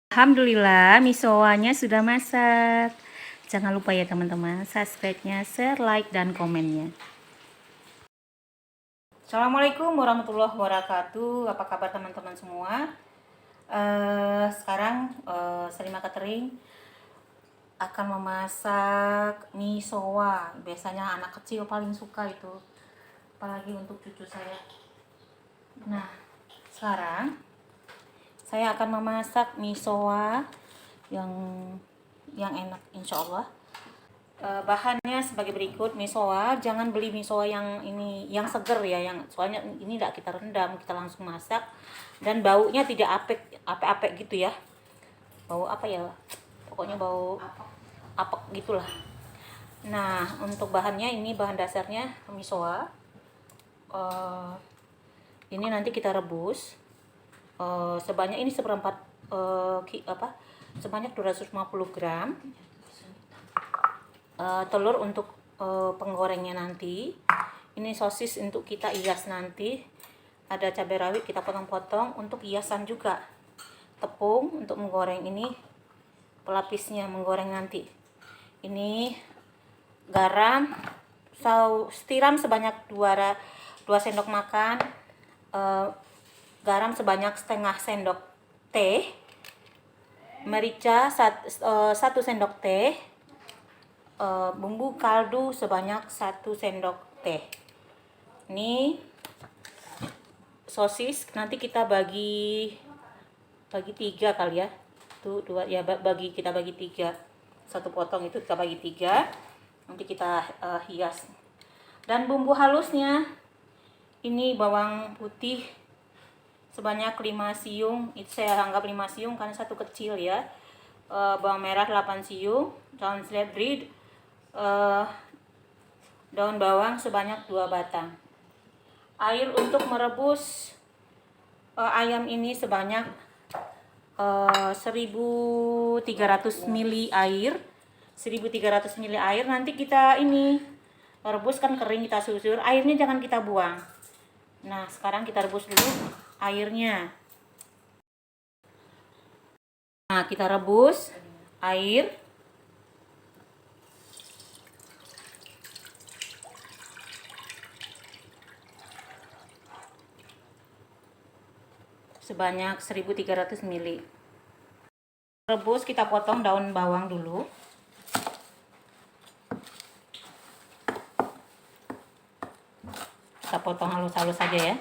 Alhamdulillah misowanya sudah masak. Jangan lupa ya teman-teman, subscribe-nya, share, like, dan komennya. Assalamualaikum warahmatullahi wabarakatuh. Apa kabar teman-teman semua? Sekarang Salima Catering akan memasak misowa. Biasanya anak kecil paling suka itu, apalagi untuk cucu saya. Nah, sekarang saya akan memasak misowa yang enak insya Allah. Bahannya sebagai berikut. Misowa, jangan beli misowa yang ini yang seger ya, yang soalnya ini tidak kita rendam, kita langsung masak dan baunya tidak apek gitu ya, bau apa ya, pokoknya bau apek gitulah. Nah, untuk bahannya, ini bahan dasarnya misowa. Ini nanti kita rebus sebanyak ini seperempat sebanyak 250 gram. Telur untuk penggorengnya nanti. Ini sosis untuk kita hias nanti. Ada cabai rawit kita potong-potong untuk hiasan juga. Tepung untuk menggoreng, ini pelapisnya menggoreng nanti. Ini garam, tiram sebanyak 2 sendok makan. Garam sebanyak setengah sendok teh. Merica 1 sendok teh. Bumbu kaldu sebanyak 1 sendok teh. Ini sosis nanti kita bagi 3 kali ya. Tuh 2 ya, kita bagi 3. 1 potong itu kita bagi 3. Nanti kita hias. Dan bumbu halusnya ini bawang putih sebanyak 5 siung. Itu saya anggap 5 siung karena 1 kecil ya. Bawang merah 8 siung, daun seledri, daun bawang sebanyak 2 batang. Air untuk merebus ayam ini sebanyak 1300 ml air. 1300 ml air. Nanti kita ini rebuskan kering, kita susur. Airnya jangan kita buang. Nah, sekarang kita rebus dulu airnya. Nah, kita rebus air sebanyak 1300 ml. Rebus, kita potong daun bawang dulu. Kita potong halus-halus saja ya.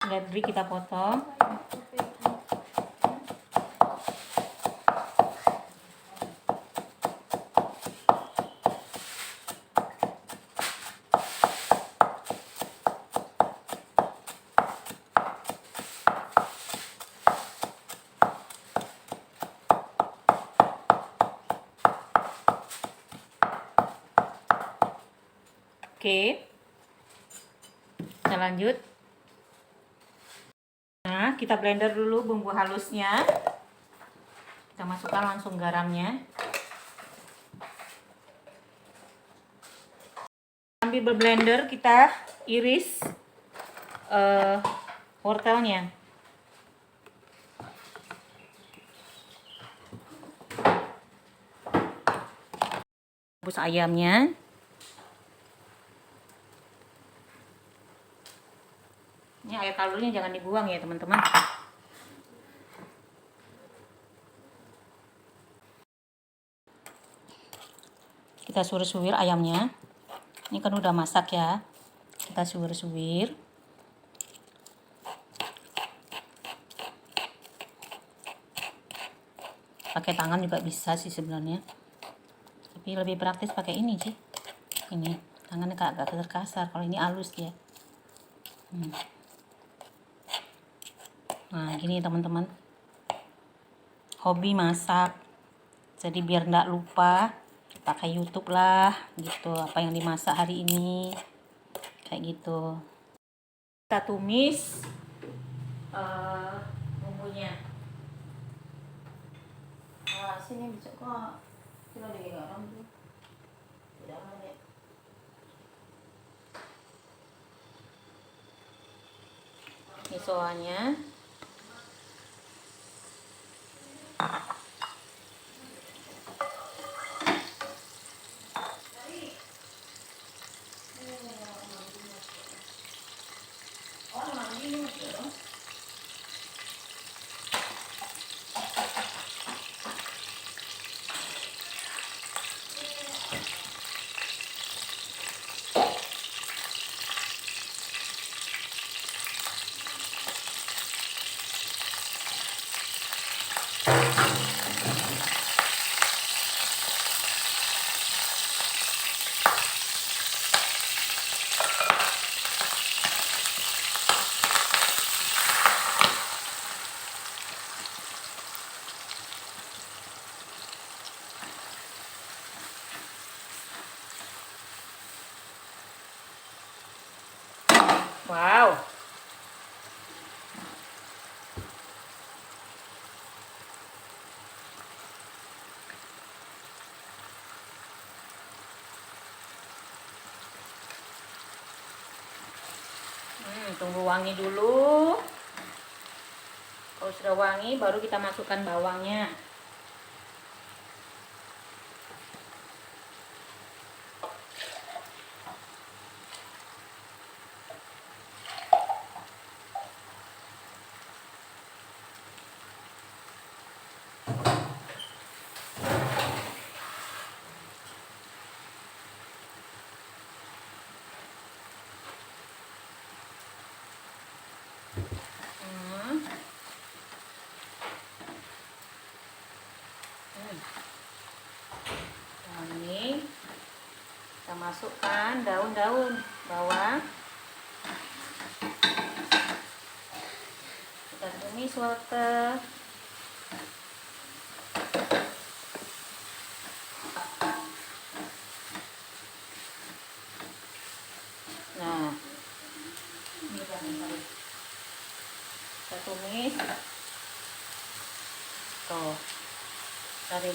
Seledri kita potong. Oke, kita lanjut. Nah, kita blender dulu bumbu halusnya. Kita masukkan langsung garamnya. Sambil berblender, kita iris wortelnya. Rebus ayamnya. Ini air kaldunya jangan dibuang ya teman-teman. Kita suwir-suwir ayamnya. Ini kan udah masak ya. Kita suwir-suwir. pakai tangan juga bisa sih sebenarnya, tapi lebih praktis pakai ini sih. Ini tangannya agak kasar, kalau ini halus dia. Nah gini teman-teman, hobi masak, jadi biar nggak lupa pakai YouTube lah gitu, apa yang dimasak hari ini kayak gitu. Kita tumis bumbunya. Sini bisa kok, kita lagi garam tuh tidak ada. Ini soalnya wow. Tunggu wangi dulu. Kalau sudah wangi baru kita masukkan bawangnya. Ini kita masukkan daun-daun bawang, kita tumis wortel, nah ini kita tumis tuh tadi.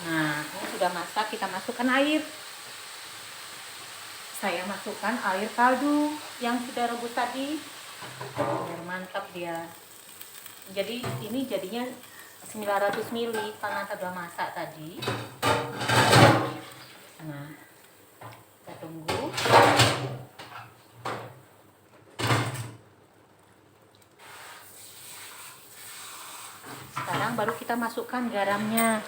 Nah, ini sudah masak, kita masukkan air. Saya masukkan air kaldu yang sudah rebus tadi. Biar mantap dia. Jadi ini jadinya 900 ml karena sudah masak tadi. Nah, kita tunggu. Sekarang baru kita masukkan garamnya.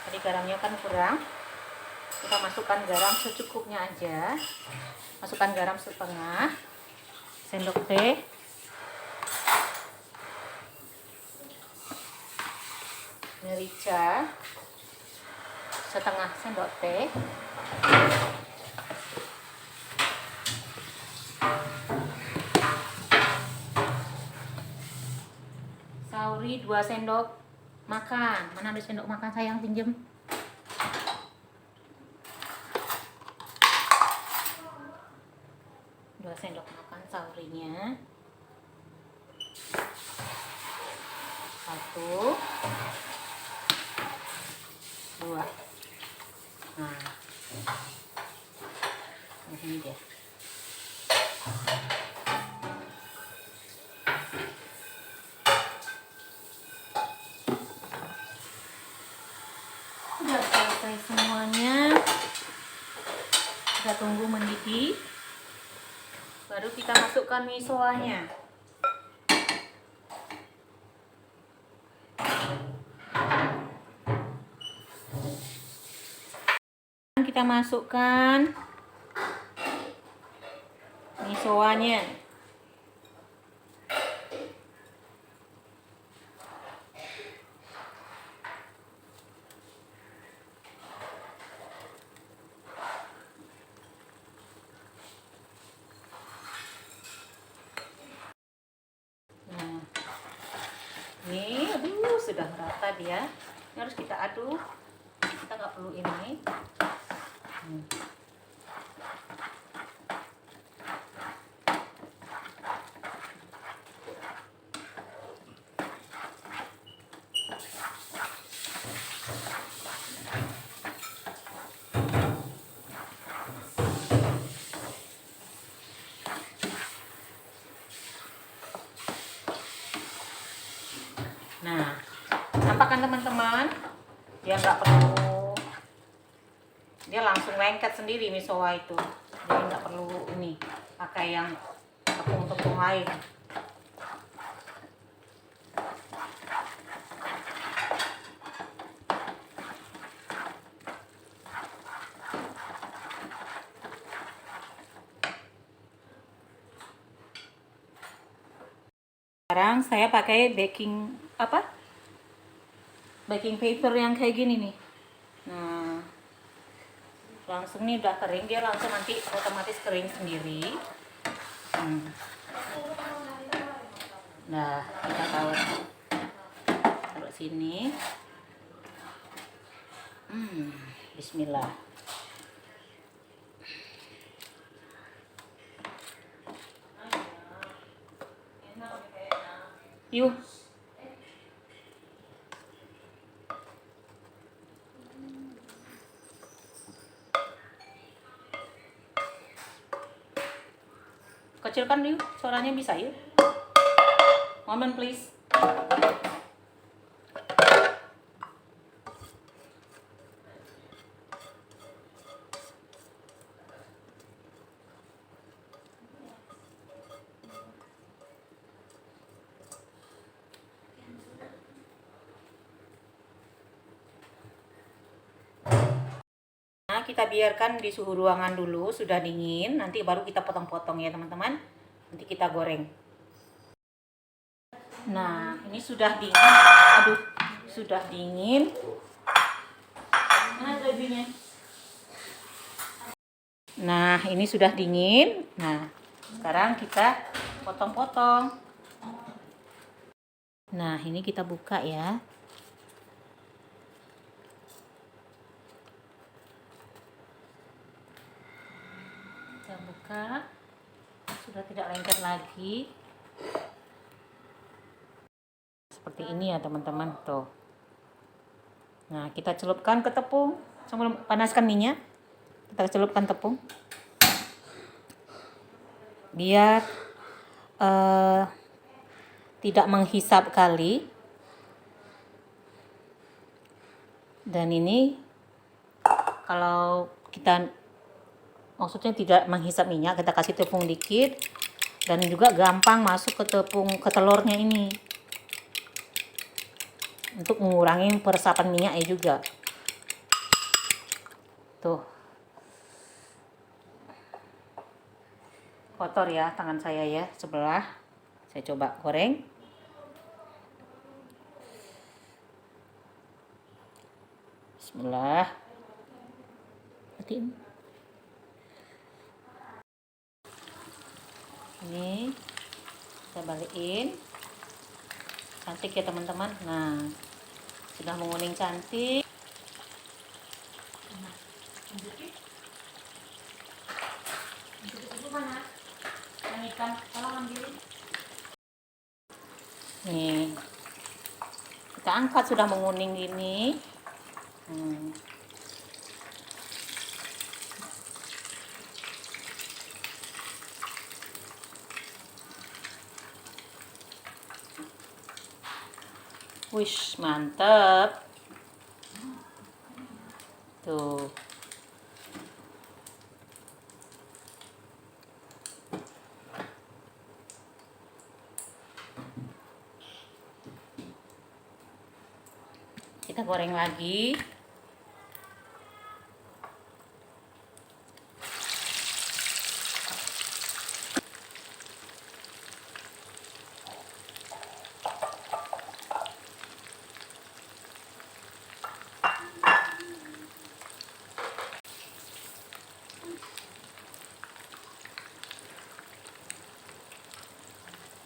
Tadi garamnya kan kurang, kita masukkan garam secukupnya aja. Masukkan garam setengah sendok teh, merica setengah sendok teh, sauri 2 sendok makan. Mana ada sendok makan sayang, pinjem. Dua sendok makan saurinya. 1 tunggu mendidih. Baru kita masukkan misoanya. Kita masukkan misoanya. Nah, ini aduh sudah rata dia. Ini harus kita aduk. Kita nggak perlu ini. Nah, nampak kan teman-teman? Dia nggak perlu, dia langsung lengket sendiri misowa itu. Jadi nggak perlu ini pakai yang tepung-tepung lain. Sekarang saya pakai baking paper yang kayak gini nih. Nah, langsung nih udah kering, dia langsung nanti otomatis kering sendiri. Nah, kita taruh sini. Bismillah. Yuk. Kecilkan yuk, suaranya bisa yuk. Moment please. Kita biarkan di suhu ruangan dulu, sudah dingin, nanti baru kita potong-potong ya teman-teman. Nanti kita goreng. Nah, ini sudah dingin. Aduh, sudah dingin. Mana bajunya? Nah, ini sudah dingin. Nah, sekarang kita potong-potong. Nah, ini kita buka ya. Kita buka. Sudah tidak lengket lagi. Seperti ini ya teman-teman, tuh. Nah, kita celupkan ke tepung. Sebelum panaskan minyak, kita celupkan tepung. Biar tidak menghisap kali. Dan ini kalau kita maksudnya tidak menghisap minyak, kita kasih tepung dikit dan juga gampang masuk ke telurnya ini. Untuk mengurangi peresapan minyaknya juga. Tuh. Kotor ya tangan saya ya sebelah. Saya coba goreng. Bismillah. Matiin. Ini kita balikin. Cantik ya teman-teman. Nah, sudah menguning cantik. Nih, kita angkat, sudah menguning gini. Wish, mantep. Tuh. Kita goreng lagi.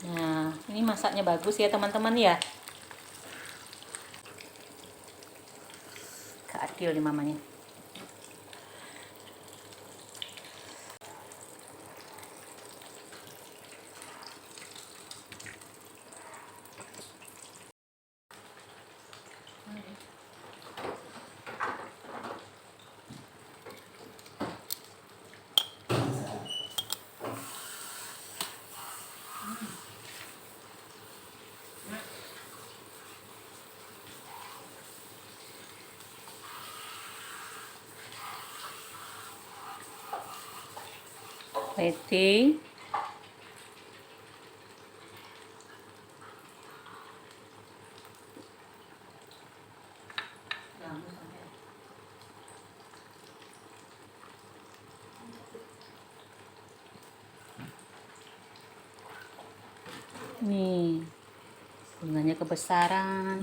Nah, ini masaknya bagus ya teman-teman ya. Keadil nih mamanya. Ready. Nih, bunganya kebesaran.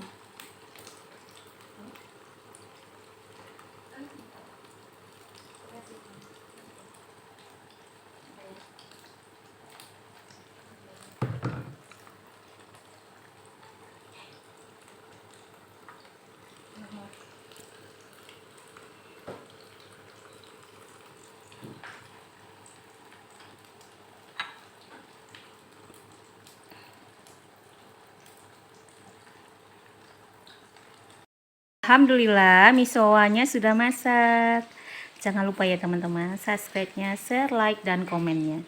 Alhamdulillah, misowanya sudah masak. Jangan lupa ya teman-teman, subscribe-nya, share, like, dan komennya.